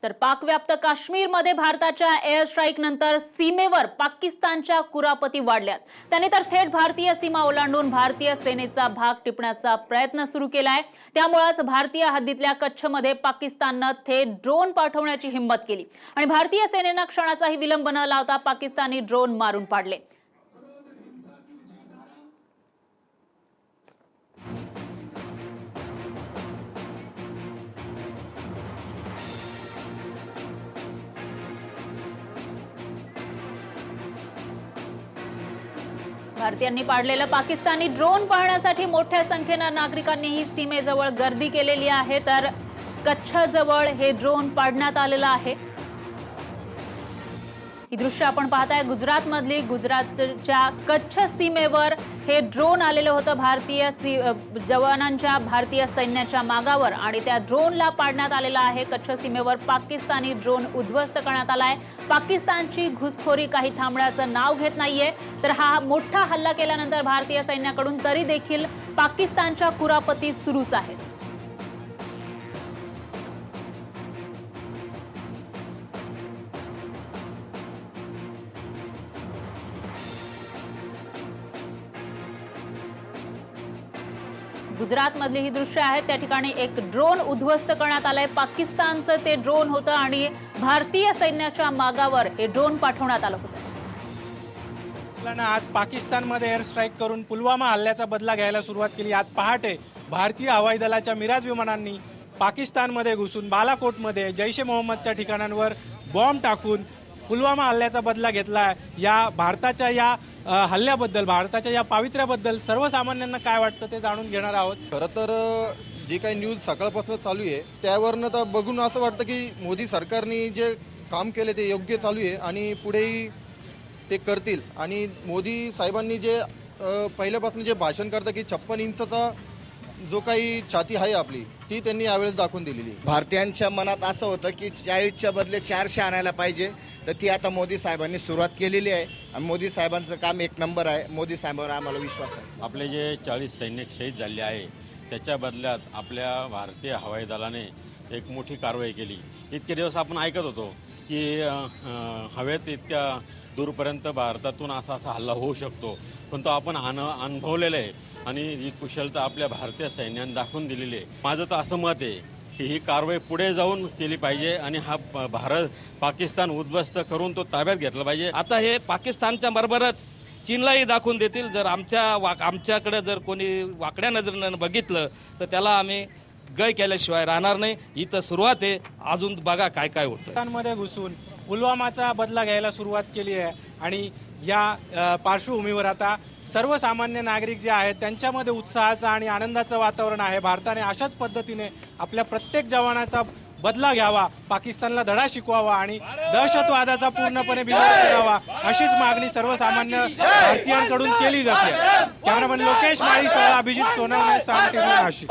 तर पाकव्याप्त काश्मीरमध्ये भारताच्या एअर स्ट्राईक नंतर सीमेवर पाकिस्तानच्या कुरापती वाढल्यात। त्याने तर थेट भारतीय सीमा ओलांडून भारतीय सेनेचा भाग टिपण्याचा प्रयत्न सुरू केलाय। त्यामुळेच भारतीय हद्दीतल्या कच्छमध्ये पाकिस्तानने थेट ड्रोन पाठवण्याची हिंमत केली आणि भारतीय सेनेने क्षणाचाही विलंब न लावता पाकिस्तानी ड्रोन मारून पाडले। भारतीयांनी पाडलेलं पाकिस्तानी ड्रोन पाहण्यासाठी मोठ्या संख्येने नागरिकांनीही सीमेजवळ गर्दी केलेली आहे। तर कच्छजवळ हे ड्रोन पाडण्यात आलेलं आहे। ही दृश्य आपण पाहताय गुजरातमधली, गुजरातच्या कच्छ सीमेवर हे ड्रोन आलेलं होतं भारतीय जवानांच्या, भारतीय सैन्याच्या मागावर आणि त्या ड्रोनला पाडण्यात आलेलं आहे। कच्छ सीमेवर पाकिस्तानी ड्रोन उद्ध्वस्त करण्यात आलाय। पाकिस्तानची घुसखोरी काही थांबण्याचं नाव घेत नाहीये। तर हा मोठा हल्ला केल्यानंतर भारतीय सैन्याकडून तरी देखील पाकिस्तानच्या कुरापती सुरूच आहेत। गुजरातमधली ही दृश्य आहेत। त्या ठिकाणी एक ड्रोन उद्ध्वस्त करण्यात आलाय। पाकिस्तानचं ते ड्रोन होतं आणि भारतीय सैन्याच्या मागावर हे ड्रोन पाठवण्यात आलं होतं। आज पाकिस्तानमध्ये एअर स्ट्राईक करून पुलवामा हल्ल्याचा बदला घ्यायला सुरुवात केली। आज पहाटे भारतीय हवाई दलाच्या मिराज विमानांनी पाकिस्तानमध्ये घुसून बालाकोटमध्ये जैश ए मोहम्मदच्या ठिकाणांवर बॉम्ब टाकून पुलवामा हल्ल्याचा बदला घेतला। या भारताच्या या हल्ल्याबद्दल, भारताच्या या पावित्र्याबद्दल सर्वसामान्यांना काय वाटतं ते जाणून घेणार आहोत। खरं तर जे काही न्यूज सकाळपासून चालू आहे त्यावरनं तर बघून असं वाटतं की मोदी सरकारने जे काम केले ते योग्य चालू आहे आणि पुढेही ते करतील। आणि मोदी साहेबांनी जे पहिल्यापासून जे भाषण करतं की 56 इंचचा जो काही छाती आहे आपली ती त्यांनी यावेळेस दाखवून दिलेली। भारतीयांच्या मनात असं होतं की 40च्या बदले 400 आणायला पाहिजे, तर ती आता मोदी साहेबांनी सुरुवात केलेली आहे आणि मोदी साहेबांचं काम एक नंबर आहे। मोदी साहेबांवर आम्हाला विश्वास आहे। आपले जे 40 सैनिक शहीद झाले आहे त्याच्या बदल्यात आपल्या भारतीय हवाई दलाने एक मोठी कारवाई केली। इतके दिवस आपण ऐकत होतो की हवेत इतक्या दूरपर्यंत भारतातून असा हल्ला होऊ शकतो, पण तो आपण अनुभवलेला आहे आणि ही कुशलता आपल्या भारतीय सैन्याने दाखवून दिलेली आहे। माझं तर असं मत आहे की ही कारवाई पुढे जाऊन केली पाहिजे आणि हा पाकिस्तान उद्ध्वस्त करून तो ताब्यात घेतला पाहिजे। आता हे पाकिस्तानच्या बरोबरच चीनलाही दाखवून देतील। जर आमच्याकडे जर कोणी वाकड्या नजरेनं बघितलं तर त्याला आम्ही गय केल्याशिवाय राहणार नाही। इथं सुरुवात आहे, अजून बघा काय काय होतं। पाकिस्तानमध्ये घुसून पुलवामाचा बदला घ्यायला सुरुवात केली आहे आणि या पार्श्वभूमीवर आता सर्वसामान्य नागरिक जे आहेत त्यांच्यामध्ये उत्साहाचं आणि आनंदाचं वातावरण आहे। भारताने अशाच पद्धतीने आपल्या प्रत्येक जवानाचा बदला घ्यावा, पाकिस्तानला धडा शिकवावा आणि दहशतवादाचा पूर्णपणे बिमोड करावा अशीच मागणी सर्वसामान्य भारतीयांकडून केली जाते। कॅमेरामन लोकेश माळीसह अभिजित सोनवणे, साम टीव्ही नाशिक।